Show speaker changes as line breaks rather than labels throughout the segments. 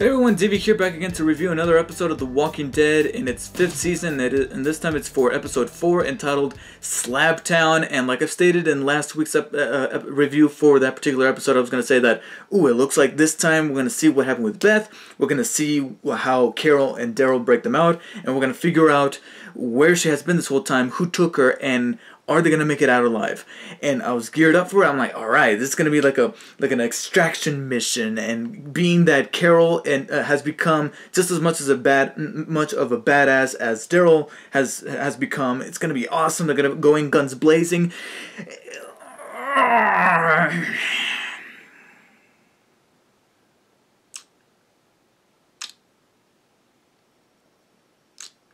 Hey everyone, Davey here, back again to review another episode of The Walking Dead in its 5th season, and this time it's for episode 4, entitled Slabtown. And like I've stated in last week's review for that particular episode, I was going to say that, ooh, it looks like this time we're going to see what happened with Beth, we're going to see how Carol and Daryl break them out, and we're going to figure out where she has been this whole time, who took her, and are they gonna make it out alive? And I was geared up for it. I'm like, all right, this is gonna be like an extraction mission. And being that Carol has become just as much of a badass as Daryl has become, it's gonna be awesome. They're gonna go in guns blazing.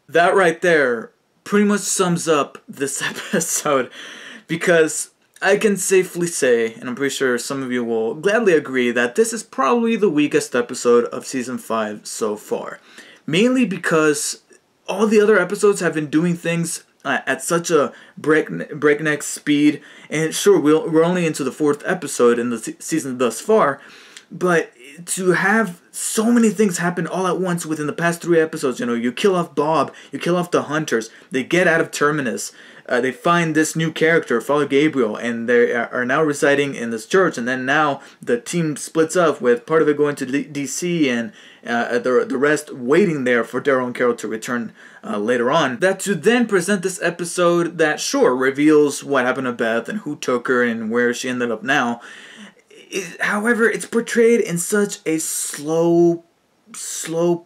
That right there pretty much sums up this episode, because I can safely say, and I'm pretty sure some of you will gladly agree, that this is probably the weakest episode of Season 5 so far. Mainly because all the other episodes have been doing things at such a breakneck speed, and sure, we're only into the 4th episode in the season thus far, but to have so many things happen all at once within the past 3 episodes, you know, you kill off Bob, you kill off the hunters, they get out of Terminus, they find this new character, Father Gabriel, and they are now residing in this church, and then now the team splits up with part of it going to DC and the rest waiting there for Daryl and Carol to return later on. That to then present this episode that, sure, reveals what happened to Beth and who took her and where she ended up now. However, it's portrayed in such a slow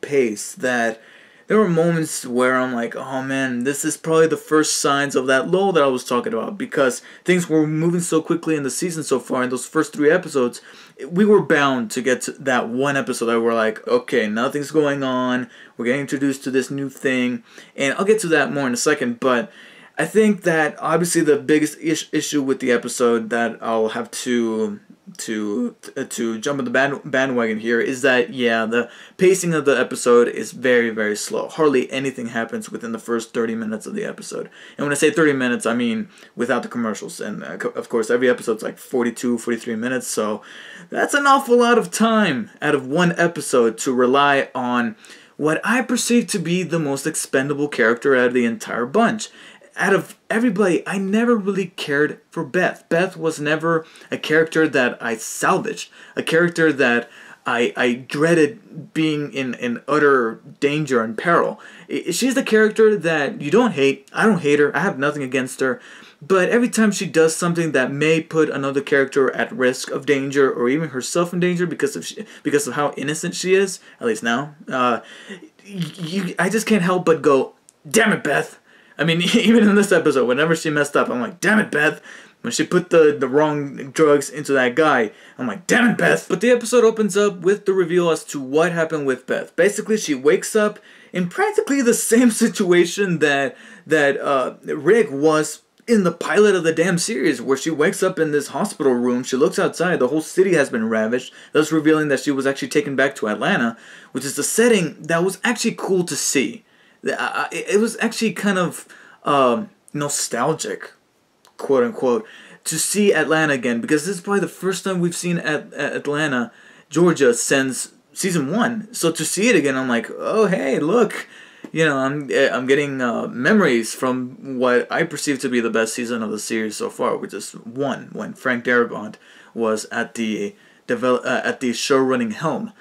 pace that there were moments where I'm like, oh man, this is probably the first signs of that lull that I was talking about, because things were moving so quickly in the season so far. In those first 3 episodes, we were bound to get to that one episode that we're like, okay, nothing's going on, we're getting introduced to this new thing, and I'll get to that more in a second, but I think that obviously the biggest issue with the episode that I'll have to jump on the bandwagon here is that, yeah, the pacing of the episode is very, very slow. Hardly anything happens within the first 30 minutes of the episode. And when I say 30 minutes, I mean without the commercials. And of course, every episode's like 42, 43 minutes, so that's an awful lot of time out of one episode to rely on what I perceive to be the most expendable character out of the entire bunch. Out of everybody, I never really cared for Beth. Beth was never a character that I salvaged, a character that I dreaded being in utter danger and peril. She's the character that you don't hate. I don't hate her. I have nothing against her. But every time she does something that may put another character at risk of danger, or even herself in danger because of how innocent she is, at least now, I just can't help but go, damn it, Beth. I mean, even in this episode, whenever she messed up, I'm like, damn it, Beth. When she put the wrong drugs into that guy, I'm like, damn it, Beth. But the episode opens up with the reveal as to what happened with Beth. Basically, she wakes up in practically the same situation that Rick was in the pilot of the damn series, where she wakes up in this hospital room, she looks outside, the whole city has been ravaged, thus revealing that she was actually taken back to Atlanta, which is the setting that was actually cool to see. It was actually kind of nostalgic, quote unquote, to see Atlanta again, because this is probably the first time we've seen Atlanta, Georgia, since season 1. So to see it again, I'm like, oh hey, look, you know, I'm getting memories from what I perceive to be the best season of the series so far, which is 1, when Frank Darabont was at the show running helm.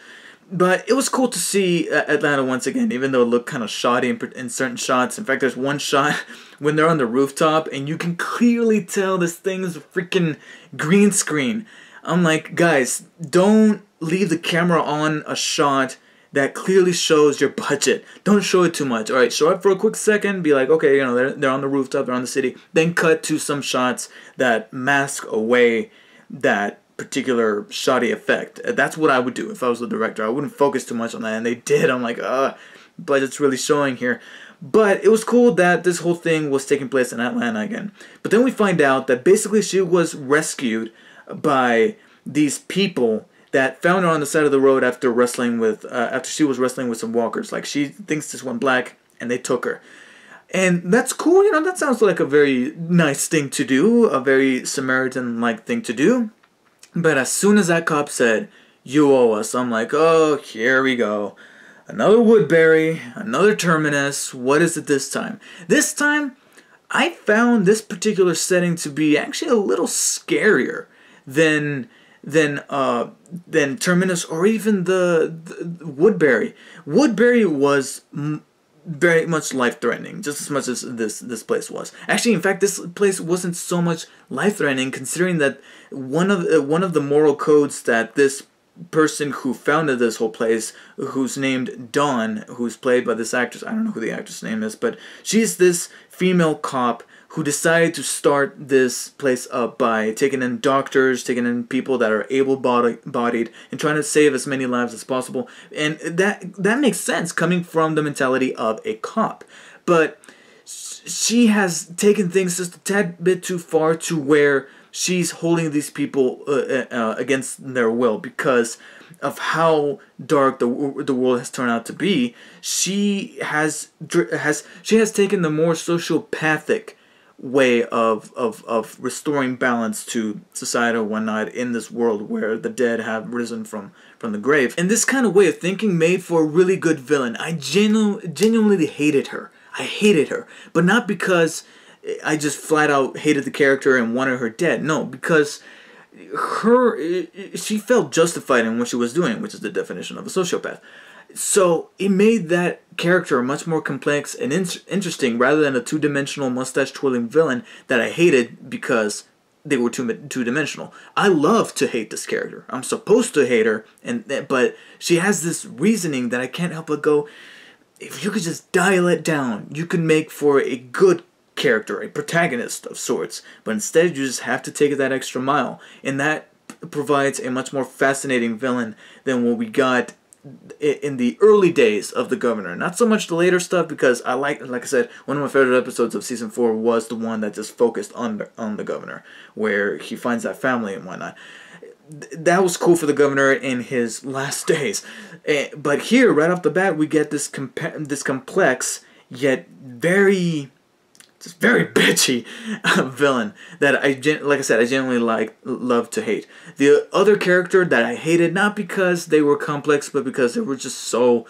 But it was cool to see Atlanta once again, even though it looked kind of shoddy in certain shots. In fact, there's one shot when they're on the rooftop, and you can clearly tell this thing's a freaking green screen. I'm like, guys, don't leave the camera on a shot that clearly shows your budget. Don't show it too much. All right, show it for a quick second, be like, okay, you know, they're on the rooftop, they're on the city. Then cut to some shots that mask away that particular shoddy effect. That's what I would do if I was the director. I wouldn't focus too much on that, and they did. I'm like, budget's really showing here. But it was cool that this whole thing was taking place in Atlanta again. But then we find out that basically she was rescued by these people that found her on the side of the road after she was wrestling with some walkers. Like, she thinks this went black, and they took her. And that's cool, you know, that sounds like a very nice thing to do, a very Samaritan-like thing to do. But as soon as that cop said, you owe us. I'm like, oh, here we go. Another Woodbury, another Terminus. What is it this time? This time, I found this particular setting to be actually a little scarier than than Terminus or even the Woodbury. Woodbury was very much life-threatening, just as much as this place was. Actually, in fact, this place wasn't so much life-threatening, considering that one of the moral codes that this person who founded this whole place, who's named Dawn, who's played by this actress, I don't know who the actress name is, but she's this female cop who decided to start this place up by taking in doctors, taking in people that are able-bodied, and trying to save as many lives as possible. And that makes sense coming from the mentality of a cop. But she has taken things just a tad bit too far to where she's holding these people against their will because of how dark the world has turned out to be. She has taken the more sociopathic way of restoring balance to society or whatnot in this world where the dead have risen from the grave. And this kind of way of thinking made for a really good villain. I genuinely hated her. I hated her. But not because I just flat out hated the character and wanted her dead. No, because she felt justified in what she was doing, which is the definition of a sociopath. So it made that character much more complex and interesting rather than a two-dimensional mustache-twirling villain that I hated because they were two-dimensional. I love to hate this character. I'm supposed to hate her, but she has this reasoning that I can't help but go, if you could just dial it down, you could make for a good character, a protagonist of sorts. But instead, you just have to take it that extra mile. And that provides a much more fascinating villain than what we got in the early days of the Governor. Not so much the later stuff, because like I said, one of my favorite episodes of season 4 was the one that just focused on the Governor, where he finds that family and whatnot. That was cool for the Governor in his last days. But here, right off the bat, we get this complex yet very bitchy villain that like I said, I genuinely love to hate. The other character that I hated, not because they were complex, but because they were just so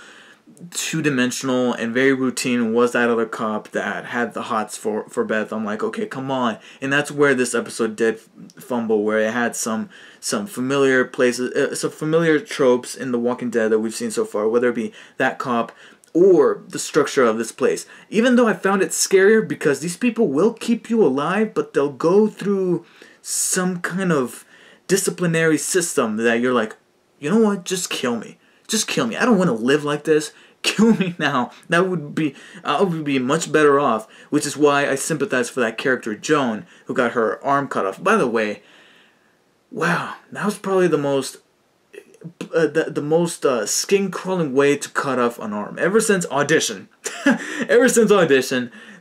two-dimensional and very routine, was that other cop that had the hots for Beth. I'm like, okay, come on. And that's where this episode did fumble, where it had some familiar places, some familiar tropes in The Walking Dead that we've seen so far, whether it be that cop or the structure of this place. Even though I found it scarier because these people will keep you alive, but they'll go through some kind of disciplinary system that you're like, you know what, just kill me. Just kill me. I don't want to live like this. Kill me now. I would be much better off, which is why I sympathize for that character Joan, who got her arm cut off. By the way, wow, that was probably the most skin-crawling way to cut off an arm. Ever since Audition.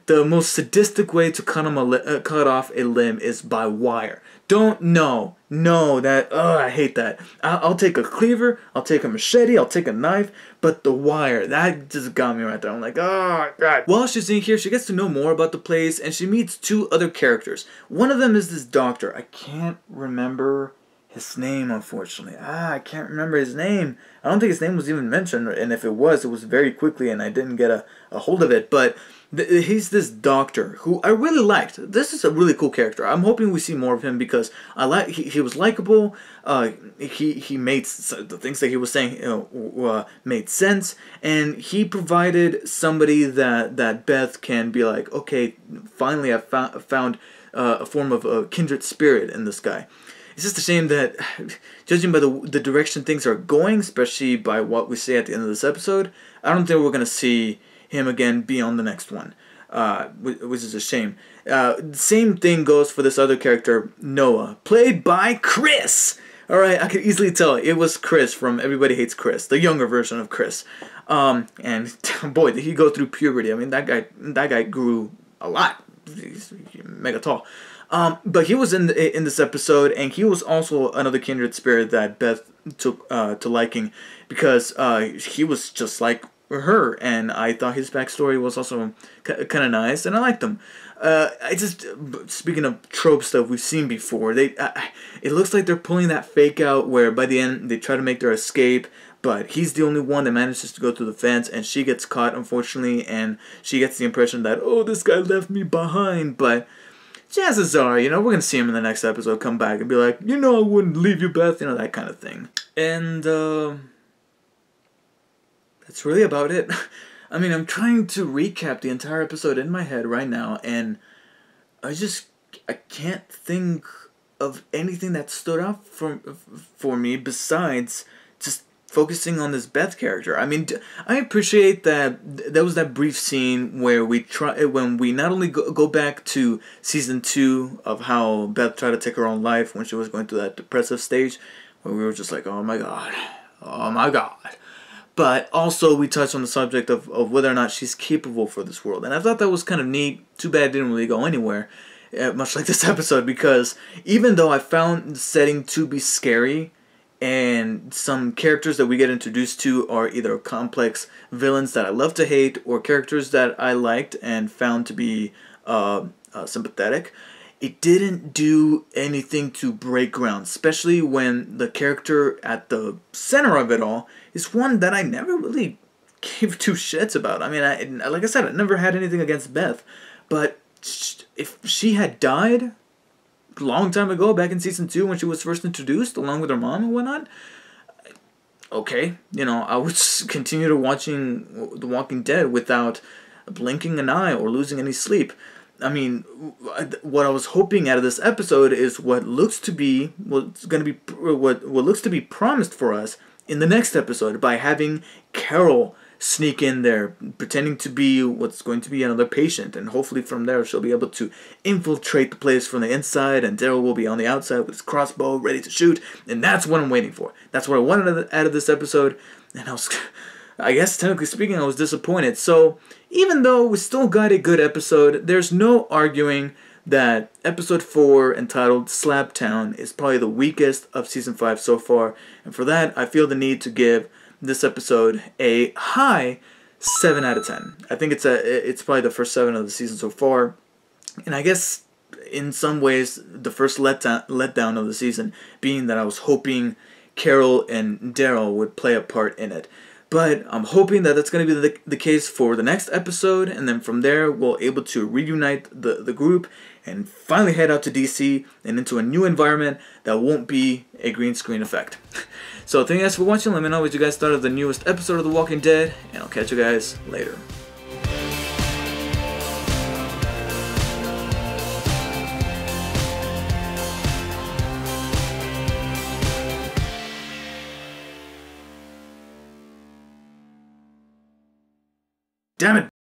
The most sadistic way to cut off a limb is by wire. No, I hate that. I'll take a cleaver, I'll take a machete, I'll take a knife, but the wire, that just got me right there. I'm like, oh, God. While she's in here, she gets to know more about the place, and she meets two other characters. One of them is this doctor. I can't remember his name, unfortunately. I can't remember his name. I don't think his name was even mentioned, and if it was very quickly, and I didn't get a hold of it. But he's this doctor who I really liked. This is a really cool character. I'm hoping we see more of him because he was likable. He made the things that he was saying made sense, and he provided somebody that Beth can be like, okay, finally I found a form of a kindred spirit in this guy. It's just a shame that, judging by the direction things are going, especially by what we say at the end of this episode, I don't think we're going to see him again beyond the next one, which is a shame. Same thing goes for this other character, Noah, played by Chris. Alright, I could easily tell it was Chris from Everybody Hates Chris, the younger version of Chris. And boy, did he go through puberty. I mean, that guy grew a lot. He's mega tall. But he was in this episode, and he was also another kindred spirit that Beth took to liking, because he was just like her, and I thought his backstory was also kind of nice, and I liked him. Speaking of tropes that we've seen before, it looks like they're pulling that fake out where by the end they try to make their escape, but he's the only one that manages to go through the fence, and she gets caught, unfortunately, and she gets the impression that, oh, this guy left me behind, but chances are, we're going to see him in the next episode come back and be like, I wouldn't leave you, Beth, that kind of thing. And, that's really about it. I mean, I'm trying to recap the entire episode in my head right now, and I can't think of anything that stood out for me besides just focusing on this Beth character. I mean, I appreciate that there was that brief scene where when we not only go back to season 2 of how Beth tried to take her own life when she was going through that depressive stage, where we were just like, oh my god. But also we touched on the subject of whether or not she's capable for this world. And I thought that was kind of neat. Too bad it didn't really go anywhere, much like this episode, because even though I found the setting to be scary, and some characters that we get introduced to are either complex villains that I love to hate, or characters that I liked and found to be sympathetic, it didn't do anything to break ground, especially when the character at the center of it all is one that I never really gave two shits about. I mean, like I said, I never had anything against Beth, but if she had died a long time ago, back in season 2 when she was first introduced, along with her mom and whatnot, okay, I would continue to watching The Walking Dead without blinking an eye or losing any sleep. I mean, what I was hoping out of this episode is what looks to be what looks to be promised for us in the next episode, by having Carol sneak in there, pretending to be what's going to be another patient, and hopefully from there she'll be able to infiltrate the place from the inside, and Daryl will be on the outside with his crossbow ready to shoot, and that's what I'm waiting for. That's what I wanted out of this episode, and I guess technically speaking, I was disappointed. So even though we still got a good episode, there's no arguing that episode 4, entitled Slabtown, is probably the weakest of season 5 so far, and for that I feel the need to give this episode a high 7 out of 10. I think it's probably the first 7 of the season so far, and I guess in some ways the first letdown of the season being that I was hoping Carol and Daryl would play a part in it. But I'm hoping that that's going to be the case for the next episode, and then from there we'll able to reunite the group and finally head out to DC and into a new environment that won't be a green screen effect. So thank you guys for watching. Let me know what you guys thought of the newest episode of The Walking Dead, and I'll catch you guys later. Damn it!